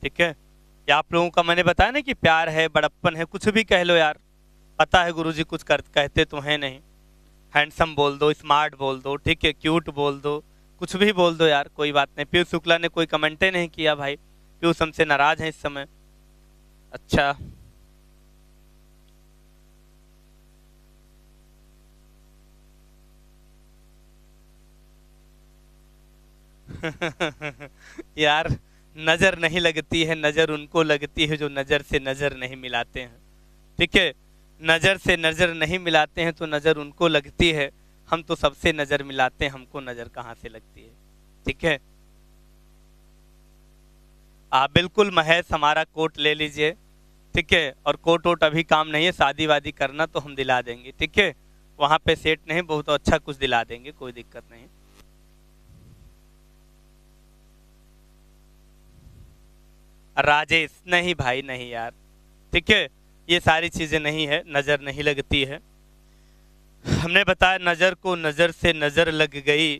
ठीक है। ये आप लोगों का मैंने बताया ना कि प्यार है, बड़प्पन है, कुछ भी कह लो यार। पता है गुरुजी कुछ कर कहते तो हैं नहीं, हैंडसम बोल दो, स्मार्ट बोल दो, ठीक है, क्यूट बोल दो, कुछ भी बोल दो यार, कोई बात नहीं। पीयूष शुक्ला ने कोई कमेंट नहीं किया भाई, पीयूष हमसे नाराज है इस समय। अच्छा यार, नजर नहीं लगती है, नजर उनको लगती है जो नजर से नजर नहीं मिलाते हैं, ठीक है। नजर से नजर नहीं मिलाते हैं तो नजर उनको लगती है, हम तो सबसे नजर मिलाते हैं, हमको नजर कहाँ से लगती है, ठीक है। आप बिल्कुल महेश हमारा कोट ले लीजिए, ठीक है। और कोट वोट अभी काम नहीं है, शादी वादी करना तो हम दिला देंगे, ठीक है। वहां पे सेट नहीं, बहुत अच्छा कुछ दिला देंगे, कोई दिक्कत नहीं। राजेश नहीं भाई, नहीं यार, ठीक है। ये सारी चीजें नहीं है, नजर नहीं लगती है। हमने बताया नजर को नजर से नजर लग गई,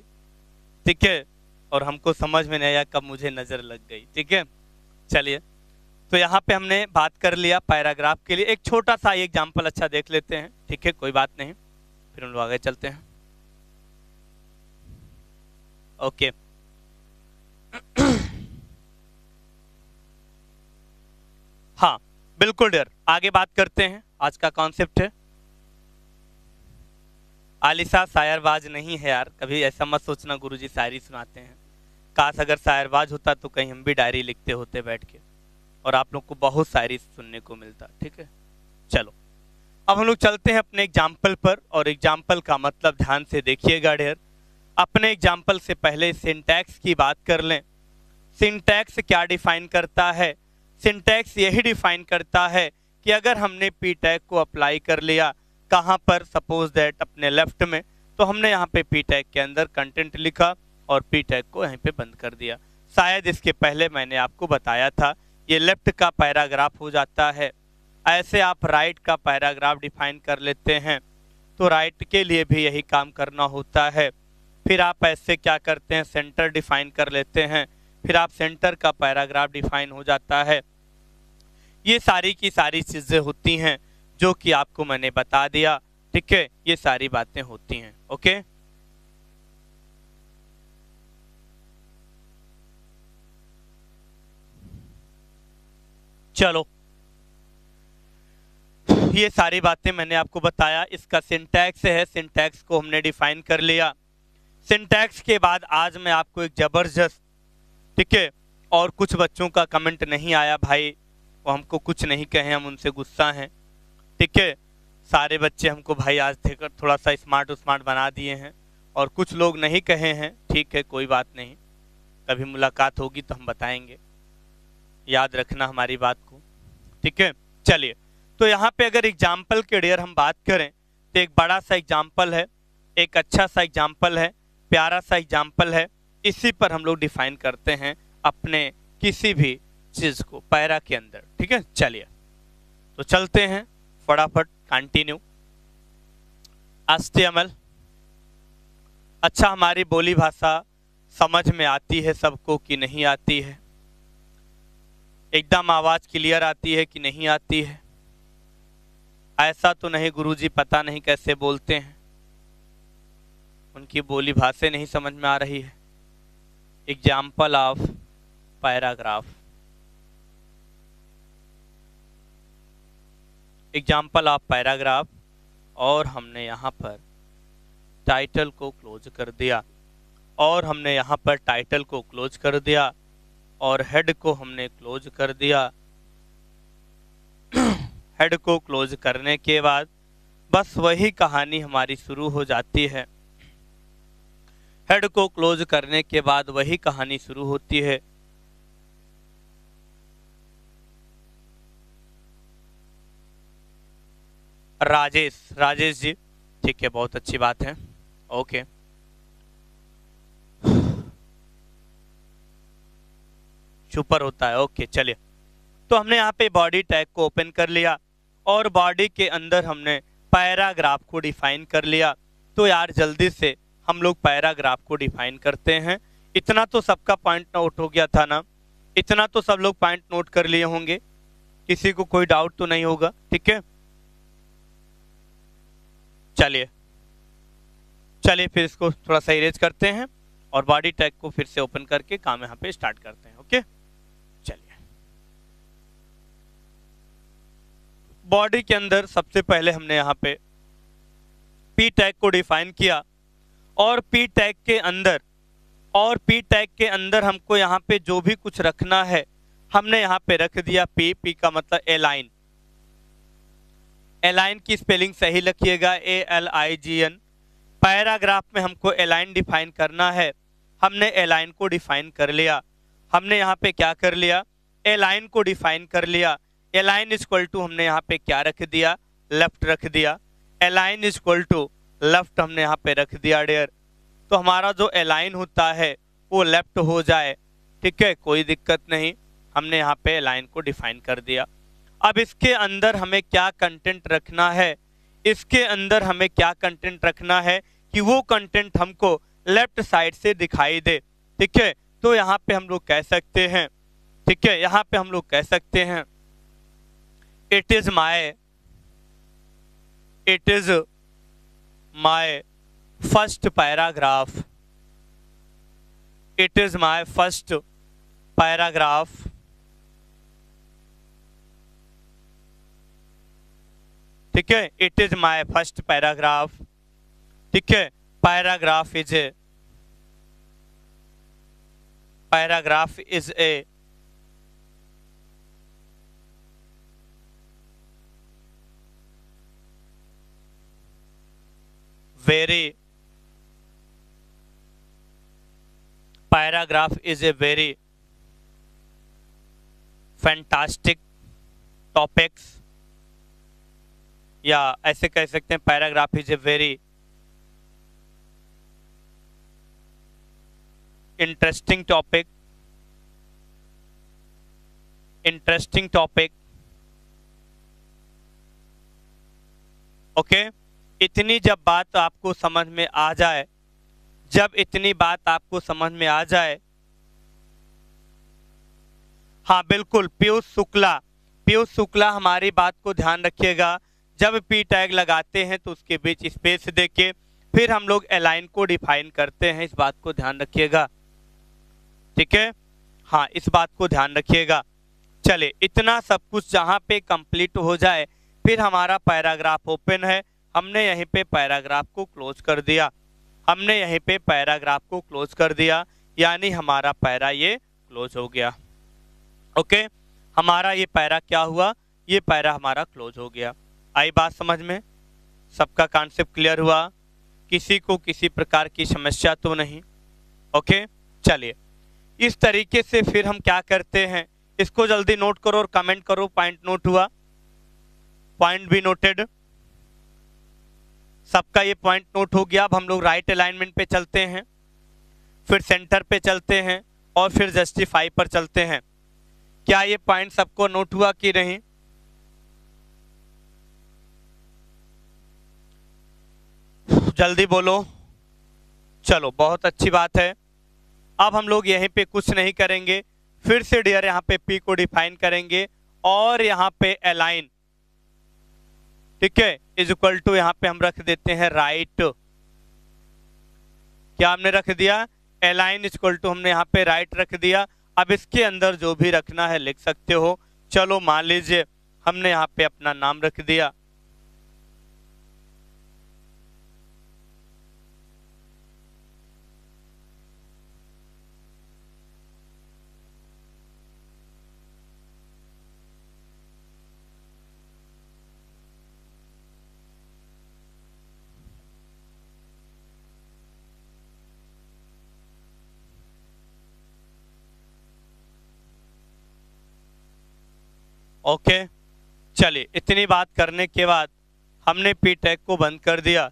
ठीक है। और हमको समझ में नहीं आया कब मुझे नजर लग गई, ठीक है। चलिए, तो यहाँ पे हमने बात कर लिया पैराग्राफ के लिए। एक छोटा सा एग्जाम्पल अच्छा देख लेते हैं, ठीक है, कोई बात नहीं, फिर हम लोग आगे चलते हैं। ओके हाँ बिल्कुल डियर, आगे बात करते हैं। आज का कॉन्सेप्ट है, आलिशा शायरबाज नहीं है यार, कभी ऐसा मत सोचना गुरुजी शायरी सुनाते हैं। काश अगर शायरबाज होता तो कहीं हम भी डायरी लिखते होते बैठ के, और आप लोग को बहुत शायरी सुनने को मिलता, ठीक है। चलो, अब हम लोग चलते हैं अपने एग्जाम्पल पर, और एग्जाम्पल का मतलब ध्यान से देखिएगा डियर। अपने एग्जाम्पल से पहले सिंटैक्स की बात कर लें। सिंटैक्स क्या डिफाइन करता है? सिंटैक्स यही डिफाइन करता है कि अगर हमने पी टैग को अप्लाई कर लिया, कहाँ पर, सपोज दैट अपने लेफ्ट में, तो हमने यहाँ पे पी टैग के अंदर कंटेंट लिखा और पी टैग को यहीं पे बंद कर दिया। शायद इसके पहले मैंने आपको बताया था, ये लेफ्ट का पैराग्राफ हो जाता है। ऐसे आप राइट का पैराग्राफ डिफाइन कर लेते हैं, तो राइट के लिए भी यही काम करना होता है। फिर आप ऐसे क्या करते हैं, सेंटर डिफाइन कर लेते हैं, फिर आप सेंटर का पैराग्राफ डिफाइन हो जाता है। ये सारी की सारी चीजें होती हैं जो कि आपको मैंने बता दिया, ठीक है। ये सारी बातें होती हैं, ओके। चलो, ये सारी बातें मैंने आपको बताया। इसका सिंटैक्स है, सिंटैक्स को हमने डिफाइन कर लिया। सिंटैक्स के बाद आज मैं आपको एक जबरदस्त, ठीक है, और कुछ बच्चों का कमेंट नहीं आया भाई, वो हमको कुछ नहीं कहे, हम उनसे गुस्सा हैं, ठीक है। सारे बच्चे हमको भाई आज थे थोड़ा सा स्मार्ट बना दिए हैं, और कुछ लोग नहीं कहे हैं, ठीक है, कोई बात नहीं, कभी मुलाकात होगी तो हम बताएंगे, याद रखना हमारी बात को, ठीक है। चलिए, तो यहाँ पे अगर एग्जाम्पल के डियर हम बात करें तो एक बड़ा सा एग्जाम्पल है, एक अच्छा सा एग्जाम्पल है, प्यारा सा एग्जाम्पल है। इसी पर हम लोग डिफाइन करते हैं अपने किसी भी चीज को पैरा के अंदर, ठीक है। चलिए, तो चलते हैं फटाफट, कंटिन्यू। HTML, अच्छा, हमारी बोली भाषा समझ में आती है सबको कि नहीं आती है? एकदम आवाज क्लियर आती है कि नहीं आती है? ऐसा तो नहीं गुरुजी, पता नहीं कैसे बोलते हैं, उनकी बोली भाषा नहीं समझ में आ रही है। Example of paragraph, example of paragraph, और हमने यहाँ पर टाइटल को क्लोज कर दिया, और हमने यहाँ पर टाइटल को क्लोज कर दिया, और हेड को हमने क्लोज कर दिया। हेड को क्लोज करने के बाद बस वही कहानी हमारी शुरू हो जाती है। हेड को क्लोज करने के बाद वही कहानी शुरू होती है। राजेश जी, ठीक है, बहुत अच्छी बात है, ओके। सुपर होता है, ओके। चलिए, तो हमने यहाँ पे बॉडी टैग को ओपन कर लिया, और बॉडी के अंदर हमने पैराग्राफ को डिफाइन कर लिया। तो यार जल्दी से हम लोग पैराग्राफ को डिफाइन करते हैं। इतना तो सबका पॉइंट नोट हो गया था ना, इतना तो सब लोग पॉइंट नोट कर लिए होंगे, किसी को कोई डाउट तो नहीं होगा, ठीक है। चलिए फिर इसको थोड़ा सा इरेज करते हैं, और बॉडी टैग को फिर से ओपन करके काम यहाँ पे स्टार्ट करते हैं, ओके। चलिए, बॉडी के अंदर सबसे पहले हमने यहाँ पे पी टैग को डिफाइन किया, और पी टैग के अंदर हमको यहाँ पे जो भी कुछ रखना है हमने यहाँ पे रख दिया। पी का मतलब एलाइन, एलाइन की स्पेलिंग सही लिखिएगा, ALIGN। पैराग्राफ में हमको एलाइन डिफाइन करना है, हमने एलाइन को डिफाइन कर लिया। हमने यहाँ पे क्या कर लिया, एलाइन को डिफाइन कर लिया। एलाइन इक्वल टू हमने यहाँ पे क्या रख दिया, लेफ्ट रख दिया। एलाइन इक्वल टू लेफ्ट हमने यहाँ पे रख दिया डियर। तो हमारा जो एलाइन होता है वो लेफ्ट हो जाए, ठीक है, कोई दिक्कत नहीं, हमने यहाँ पे एलाइन को डिफाइन कर दिया। अब इसके अंदर हमें क्या कंटेंट रखना है, इसके अंदर हमें क्या कंटेंट रखना है कि वो कंटेंट हमको लेफ्ट साइड से दिखाई दे, ठीक है। तो यहाँ पे हम लोग कह सकते हैं, ठीक है, यहाँ पे हम लोग कह सकते हैं it is my first paragraph, it is my first paragraph, ठीक है, it is my first paragraph, ठीक है। Paragraph is a very paragraph is a very fantastic topics, या ऐसे कह सकते हैं paragraph is a very interesting topic, okay. इतनी जब बात आपको समझ में आ जाए, हाँ बिल्कुल, पीयूष शुक्ला हमारी बात को ध्यान रखिएगा। जब पी टैग लगाते हैं तो उसके बीच स्पेस देके फिर हम लोग अलाइन को डिफाइन करते हैं, इस बात को ध्यान रखिएगा, ठीक है। हाँ, इस बात को ध्यान रखिएगा। चलिए इतना सब कुछ जहाँ पे कंप्लीट हो जाए फिर हमारा पैराग्राफ ओपन है, हमने यहीं पे पैराग्राफ को क्लोज कर दिया, हमने यहीं पे पैराग्राफ को क्लोज कर दिया, यानी हमारा पैरा ये क्लोज हो गया। ओके, हमारा ये पैरा क्या हुआ, ये पैरा हमारा क्लोज हो गया। आई बात समझ में? सबका कॉन्सेप्ट क्लियर हुआ? किसी को किसी प्रकार की समस्या तो नहीं? ओके, चलिए इस तरीके से फिर हम क्या करते हैं, इसको जल्दी नोट करो और कमेंट करो पॉइंट नोट हुआ, पॉइंट भी नोटेड, सबका ये पॉइंट नोट हो गया। अब हम लोग राइट अलाइनमेंट पे चलते हैं, फिर सेंटर पे चलते हैं और फिर जस्टिफाई पर चलते हैं। क्या ये पॉइंट सबको नोट हुआ कि नहीं? जल्दी बोलो। चलो बहुत अच्छी बात है। अब हम लोग यहीं पे कुछ नहीं करेंगे, फिर से डियर यहाँ पे पी को डिफाइन करेंगे और यहाँ पे अलाइन, ठीक है, इज इक्वल टू यहाँ पे हम रख देते हैं राइट। क्या हमने रख दिया? अलाइन इज इक्वल टू हमने यहाँ पे राइट रख दिया। अब इसके अंदर जो भी रखना है लिख सकते हो। चलो मान लीजिए हमने यहाँ पे अपना नाम रख दिया, ओके। चलिए इतनी बात करने के बाद हमने पी टैग को बंद कर दिया।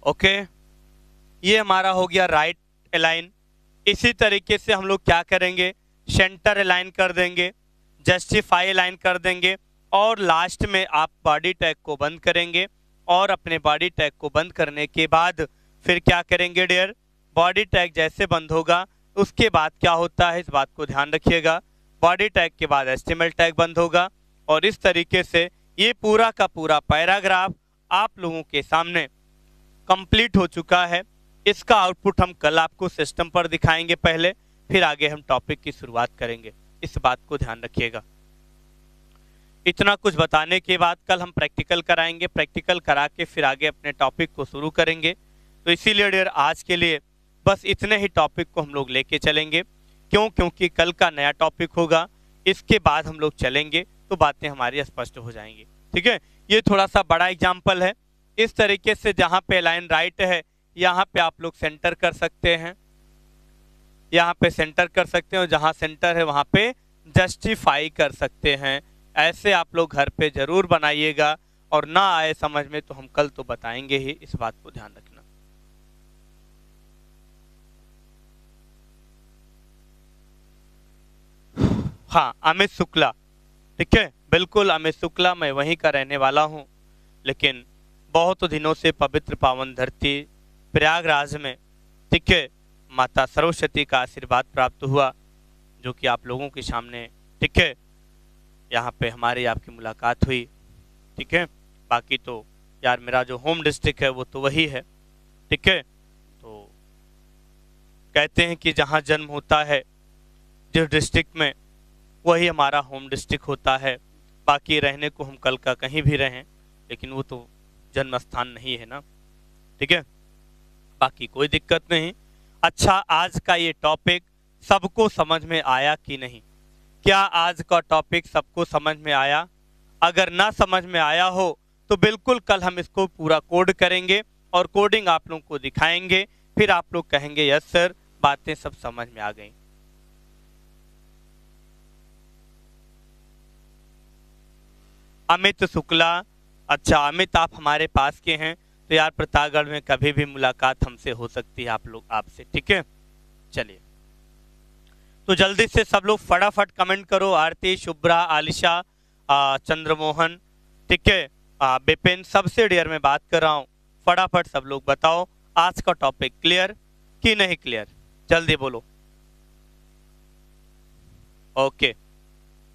ओके, ये हमारा हो गया राइट अलाइन। इसी तरीके से हम लोग क्या करेंगे, सेंटर अलाइन कर देंगे, जस्टिफाई अलाइन कर देंगे और लास्ट में आप बॉडी टैग को बंद करेंगे। और अपने बॉडी टैग को बंद करने के बाद फिर क्या करेंगे डियर, बॉडी टैग जैसे बंद होगा उसके बाद क्या होता है इस बात को ध्यान रखिएगा, बॉडी टैग के बाद एचटीएमएल टैग बंद होगा। और इस तरीके से ये पूरा का पूरा पैराग्राफ आप लोगों के सामने कंप्लीट हो चुका है। इसका आउटपुट हम कल आपको सिस्टम पर दिखाएंगे पहले, फिर आगे हम टॉपिक की शुरुआत करेंगे, इस बात को ध्यान रखिएगा। इतना कुछ बताने के बाद कल हम प्रैक्टिकल कराएंगे, प्रैक्टिकल करा के फिर आगे अपने टॉपिक को शुरू करेंगे। तो इसीलिए डियर आज के लिए बस इतने ही टॉपिक को हम लोग लेके चलेंगे। क्यों? क्योंकि कल का नया टॉपिक होगा, इसके बाद हम लोग चलेंगे तो बातें हमारी स्पष्ट हो जाएंगी। ठीक है, ये थोड़ा सा बड़ा एग्जाम्पल है। इस तरीके से जहाँ पे लाइन राइट है यहाँ पे आप लोग सेंटर कर सकते हैं, यहाँ पे सेंटर कर सकते हैं और जहाँ सेंटर है वहाँ पे जस्टिफाई कर सकते हैं। ऐसे आप लोग घर पे जरूर बनाइएगा और ना आए समझ में तो हम कल तो बताएंगे ही, इस बात को ध्यान रखना। हाँ, अमित शुक्ला, ठीक है, बिल्कुल अमित शुक्ला, मैं वहीं का रहने वाला हूँ, लेकिन बहुत दिनों से पवित्र पावन धरती प्रयागराज में, ठीक है, माता सरस्वती का आशीर्वाद प्राप्त हुआ, जो कि आप लोगों के सामने, ठीक है, यहाँ पे हमारी आपकी मुलाकात हुई। ठीक है, बाकी तो यार मेरा जो होम डिस्ट्रिक्ट है वो तो वही है। ठीक है, तो कहते हैं कि जहाँ जन्म होता है जिस डिस्ट्रिक्ट में, वही हमारा होम डिस्ट्रिक्ट होता है। बाकी रहने को हम कल का कहीं भी रहें, लेकिन वो तो जन्म स्थान नहीं है ना। ठीक है, बाकी कोई दिक्कत नहीं। अच्छा, आज का ये टॉपिक सबको समझ में आया कि नहीं? क्या आज का टॉपिक सबको समझ में आया? अगर ना समझ में आया हो तो बिल्कुल कल हम इसको पूरा कोड करेंगे और कोडिंग आप लोगों को दिखाएंगे, फिर आप लोग कहेंगे यस सर, बातें सब समझ में आ गई। अमित शुक्ला, अच्छा अमित आप हमारे पास के हैं, तो यार प्रतापगढ़ में कभी भी मुलाकात हमसे हो सकती है आप लोग आपसे। ठीक है, चलिए तो जल्दी से सब लोग फटाफट कमेंट करो। आरती, शुभ्रा, आलिशा, चंद्रमोहन, ठीक है, बिपिन, सबसे डियर में बात कर रहा हूँ, फटाफट सब लोग बताओ आज का टॉपिक क्लियर कि नहीं क्लियर, जल्दी बोलो। ओके,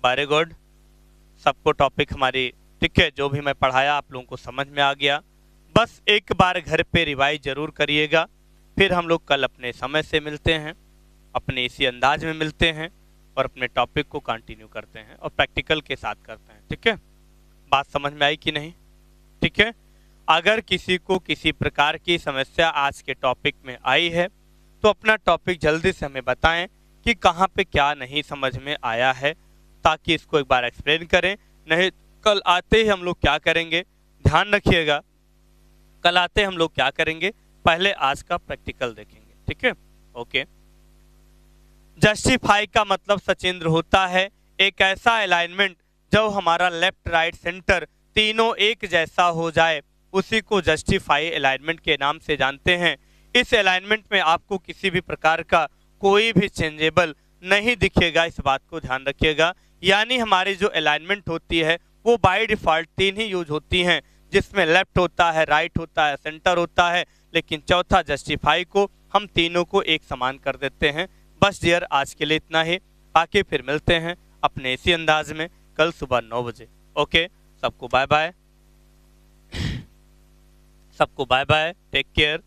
वेरी गुड, सबको टॉपिक हमारी, ठीक है, जो भी मैं पढ़ाया आप लोगों को समझ में आ गया। बस एक बार घर पे रिवाइज जरूर करिएगा, फिर हम लोग कल अपने समय से मिलते हैं, अपने इसी अंदाज में मिलते हैं और अपने टॉपिक को कंटिन्यू करते हैं और प्रैक्टिकल के साथ करते हैं। ठीक है, बात समझ में आई कि नहीं? ठीक है, अगर किसी को किसी प्रकार की समस्या आज के टॉपिक में आई है तो अपना टॉपिक जल्दी से हमें बताएं कि कहाँ पे क्या नहीं समझ में आया है, ताकि इसको एक बार एक्सप्लेन करें। नहीं कल आते ही हम लोग क्या करेंगे, ध्यान रखिएगा, कल आते हम लोग क्या करेंगे, पहले आज का प्रैक्टिकल देखेंगे। ठीक है, ओके। जस्टिफाई का मतलब सचिंद्र होता है एक ऐसा अलाइनमेंट जब हमारा लेफ्ट राइट सेंटर तीनों एक जैसा हो जाए, उसी को जस्टिफाई अलाइनमेंट के नाम से जानते हैं। इस अलाइनमेंट में आपको किसी भी प्रकार का कोई भी चेंजेबल नहीं दिखेगा, इस बात को ध्यान रखिएगा। यानी हमारी जो अलाइनमेंट होती है वो बाय डिफॉल्ट तीन ही यूज होती हैं, जिसमें लेफ्ट होता है, राइट होता है, सेंटर होता है, लेकिन चौथा जस्टिफाई को हम तीनों को एक समान कर देते हैं। बस डियर, आज के लिए इतना ही, आके फिर मिलते हैं अपने इसी अंदाज में कल सुबह 9 बजे। ओके, सबको बाय बाय, सबको बाय बाय, टेक केयर।